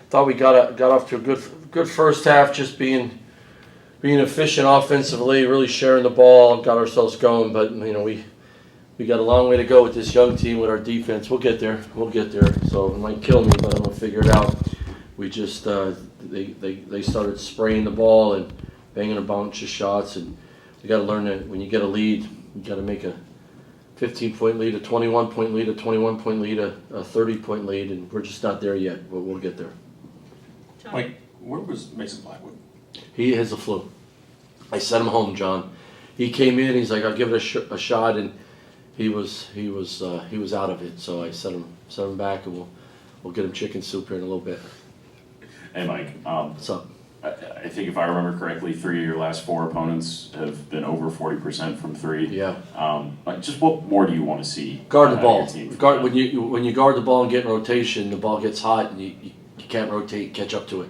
thought we got off to a good first half, just being efficient offensively, really sharing the ball, got ourselves going. But we got a long way to go with this young team with our defense. We'll get there. So it might kill me, but I'm gonna figure it out. We just they started spraying the ball and banging a bunch of shots, and you got to learn that when you get a lead, you got to make a 15-point lead, a 21-point lead, a 21-point lead, a 30-point lead, and we're just not there yet, but we'll get there. Mike, where was Mason Blackwood? He has the flu. I sent him home, John. He came in. He's like, "I'll give it a shot," and he was out of it. So I sent him back, and we'll get him chicken soup here in a little bit. Hey, Mike. What's up? I think if I remember correctly, 3 of your last 4 opponents have been over 40% from 3. Yeah. Just what more do you want to see? Guard the ball. When you guard the ball and get in rotation, the ball gets hot and you can't rotate, catch up to it.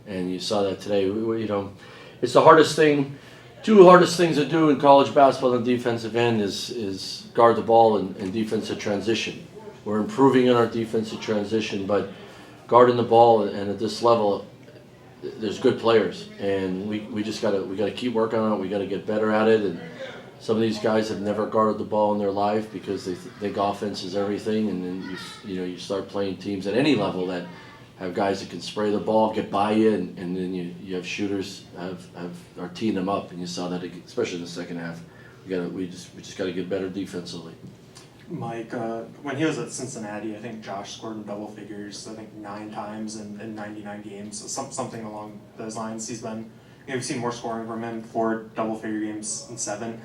And you saw that today. It's the hardest thing. 2 hardest things to do in college basketball on the defensive end is guard the ball and defensive transition. We're improving in our defensive transition, but guarding the ball and at this level, there's good players, and we just gotta keep working on it. We gotta get better at it. And some of these guys have never guarded the ball in their life because they think offense is everything. And then you start playing teams at any level that have guys that can spray the ball, get by you, and then you have shooters are teeing them up. And you saw that especially in the second half. We just gotta get better defensively. Mike, when he was at Cincinnati, I think Josh scored in double figures, 9 times in 99 games, so something along those lines. We've seen more scoring from him, 4 double-figure games in 7.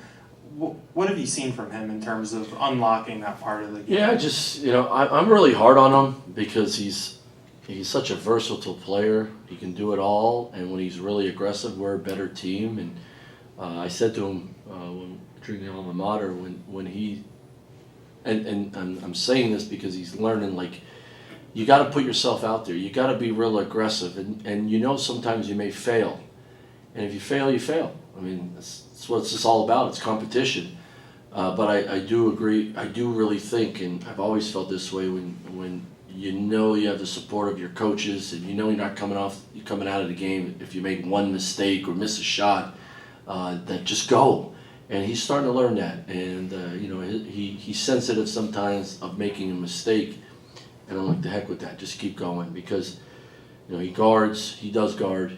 What have you seen from him in terms of unlocking that part of the game? Yeah, I'm really hard on him because he's such a versatile player. He can do it all, and when he's really aggressive, we're a better team. And I said to him during the alma mater when he. And I'm saying this because he's learning, you got to put yourself out there. You got to be real aggressive. And sometimes you may fail. And if you fail, you fail. I mean, that's what it's all about. It's competition. But I do agree. I do really think, and I've always felt this way, when you have the support of your coaches and you're not coming out of the game, if you make one mistake or miss a shot, that just go. And he's starting to learn that, and he's sensitive sometimes of making a mistake, and I'm like, the heck with that, just keep going, because he does guard,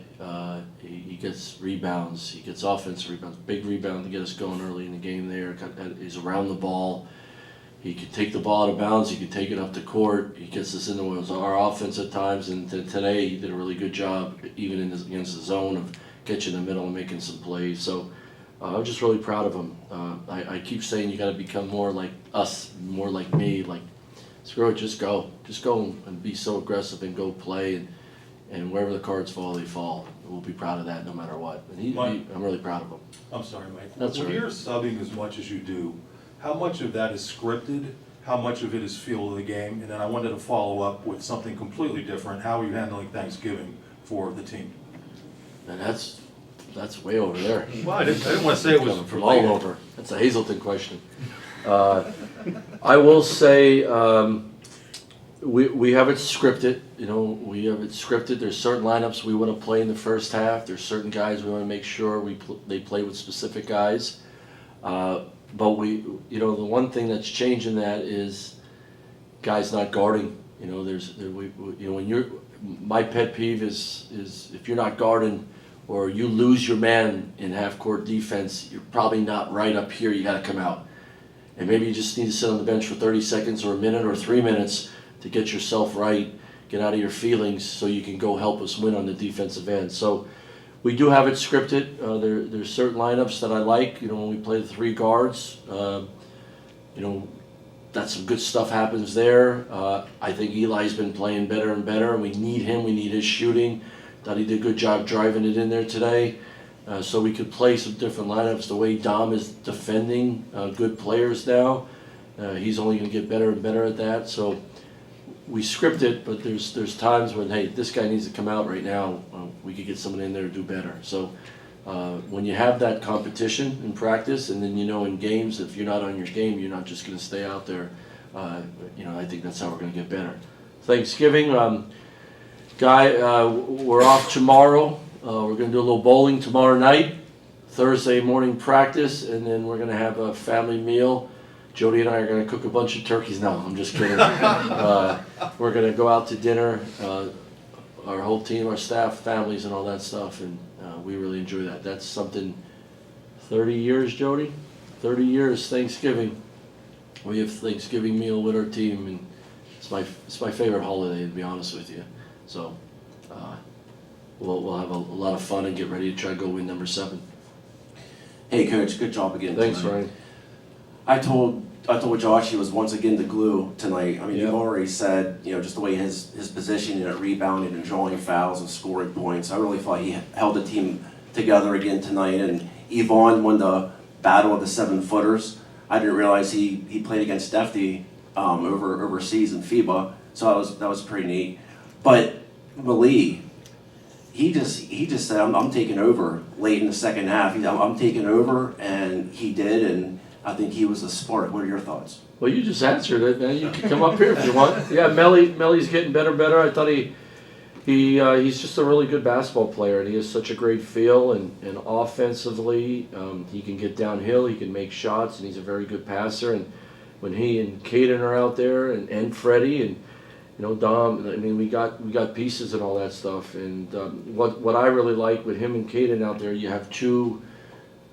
he gets rebounds, he gets offensive rebounds, big rebound to get us going early in the game there. He's around the ball, he could take the ball out of bounds, he could take it up the court, he gets us into our offense at times, and today he did a really good job, even against the zone, of catching the middle and making some plays. So I'm just really proud of him. I keep saying you got to become more like us, more like me. Screw it, just go and be so aggressive and go play, and wherever the cards fall, they fall. We'll be proud of that no matter what. And I'm really proud of him. I'm sorry, Mike. That's when right. you're subbing as much as you do, how much of that is scripted? How much of it is feel of the game? And then I wanted to follow up with something completely different. How are you handling Thanksgiving for the team? And that's way over there. Well, I didn't want to say it was from all over. That's a Hazelton question. I will say we have it scripted. We have it scripted. There's certain lineups we want to play in the first half. There's certain guys we want to make sure they play with specific guys. But the one thing that's changing that is guys not guarding. My pet peeve is if you're not guarding, or you lose your man in half-court defense, you're probably not right up here. You got to come out. And maybe you just need to sit on the bench for 30 seconds or a minute or 3 minutes to get yourself right, get out of your feelings so you can go help us win on the defensive end. So we do have it scripted. There's certain lineups that I like. When we play the 3 guards, that some good stuff happens there. I think Eli's been playing better and better. We need him. We need his shooting. Thought he did a good job driving it in there today. So we could play some different lineups. The way Dom is defending good players now, he's only going to get better and better at that. So we script it, but there's times when, hey, this guy needs to come out right now. We could get someone in there to do better. So when you have that competition in practice, and then in games, if you're not on your game, you're not just going to stay out there. I think that's how we're going to get better. Thanksgiving. Guy, we're off tomorrow. We're gonna do a little bowling tomorrow night, Thursday morning practice, and then we're gonna have a family meal. Jody and I are gonna cook a bunch of turkeys. No, I'm just kidding. We're gonna go out to dinner, our whole team, our staff, families, and all that stuff, and we really enjoy that. That's something. 30 years, Jody. 30 years Thanksgiving. We have Thanksgiving meal with our team, and it's my favorite holiday, to be honest with you. So we'll have a lot of fun and get ready to try to go win number 7. Hey, Coach, good job again Thanks, tonight. Ryan. I told Josh he was once again the glue tonight. I mean, Yeah. you've already said, just the way his position at rebounding and drawing fouls and scoring points. I really thought he held the team together again tonight. And Yvonne won the battle of the 7-footers. I didn't realize he played against Defty overseas in FIBA, so that was pretty neat. But Malie, he just said, I'm taking over late in the second half. I'm taking over, and he did, and I think he was the spark. What are your thoughts? Well, you just answered it, man. You can come up here if you want. Yeah, Melly's getting better. I thought he's just a really good basketball player, and he has such a great feel, and offensively, he can get downhill, he can make shots, and he's a very good passer. And when he and Caden are out there, and Freddie, and Dom, I mean, we got pieces and all that stuff. And what I really like with him and Caden out there, you have 2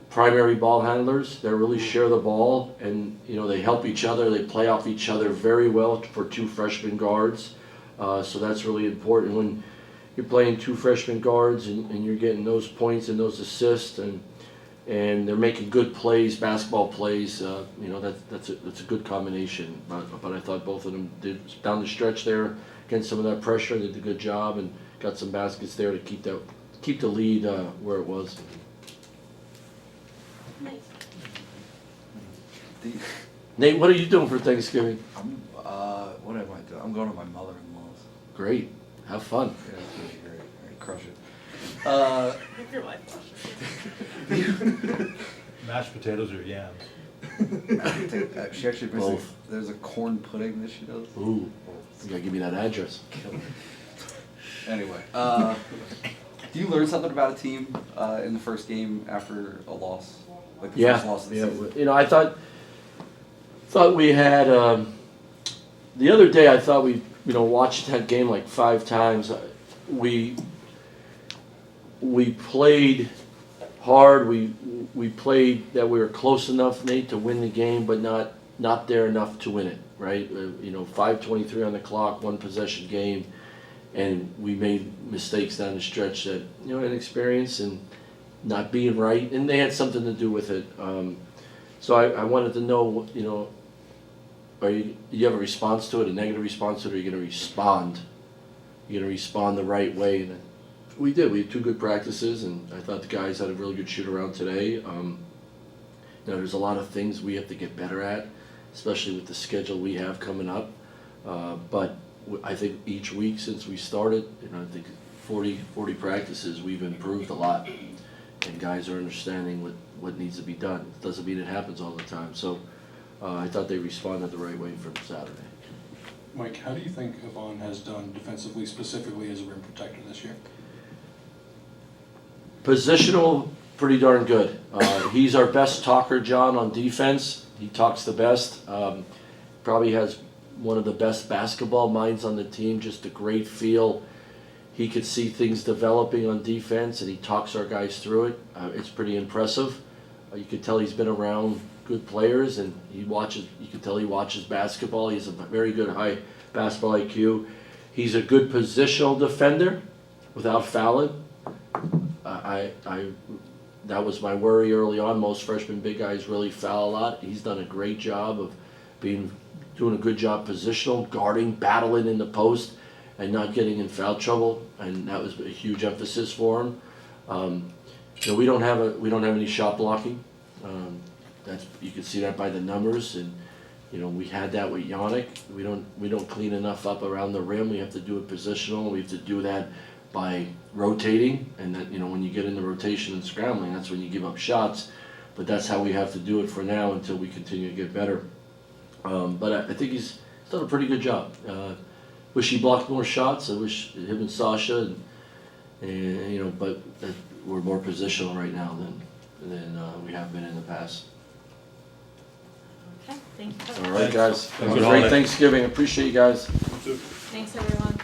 primary ball handlers that really share the ball, and they help each other, they play off each other very well for 2 freshman guards. So that's really important when you're playing 2 freshman guards and you're getting those points and those assists, and they're making good plays, basketball plays. That's a good combination. But I thought both of them did down the stretch there, against some of that pressure. They did a good job and got some baskets there to keep the lead where it was. Nate, what are you doing for Thanksgiving? What am I doing? I'm going to my mother-in-law's. Great. Have fun. Yeah, it's gonna be great. I crush it. Mashed potatoes or yams? She actually brings Both. there's a corn pudding that she does. Ooh, you gotta give me that address. Anyway, do you learn something about a team in the first game after a loss? Like the first loss of the season? I thought we had the other day. I thought we watched that game like 5 times. We played hard. We played that we were close enough, Nate, to win the game, but not there enough to win it. Right? 5:23 on the clock, 1 possession game, and we made mistakes down the stretch that inexperience and not being right, and they had something to do with it. So I wanted to know, do you have a response to it, a negative response to it, or are you going to respond? You're going to respond the right way. And we did. We had 2 good practices, and I thought the guys had a really good shoot around today. There's a lot of things we have to get better at, especially with the schedule we have coming up. But I think each week since we started, I think 40 practices, we've improved a lot. And guys are understanding what needs to be done. It doesn't mean it happens all the time. So I thought they responded the right way from Saturday. Mike, how do you think Yvonne has done defensively, specifically as a rim protector this year? Positional, pretty darn good. He's our best talker, John, on defense. He talks the best. Probably has one of the best basketball minds on the team, just a great feel. He could see things developing on defense, and he talks our guys through it. It's pretty impressive. You could tell he's been around good players, and you can tell he watches basketball. He has a very good high basketball IQ. He's a good positional defender without fouling. That was my worry early on. Most freshman big guys really foul a lot. He's done a great job of doing a good job positional, guarding, battling in the post, and not getting in foul trouble, and that was a huge emphasis for him. We don't have any shot blocking. You can see that by the numbers, and we had that with Yannick. We don't clean enough up around the rim. We have to do it positional. We have to do that by rotating, and that when you get into rotation and scrambling, that's when you give up shots. But that's how we have to do it for now until we continue to get better. But I think he's done a pretty good job. wish he blocked more shots. I wish him and Sasha, and you know, but we're more positional right now than we have been in the past. Okay, thank you. All right, guys. Have a Good great holiday. Thanksgiving. Appreciate you guys. Thanks, everyone.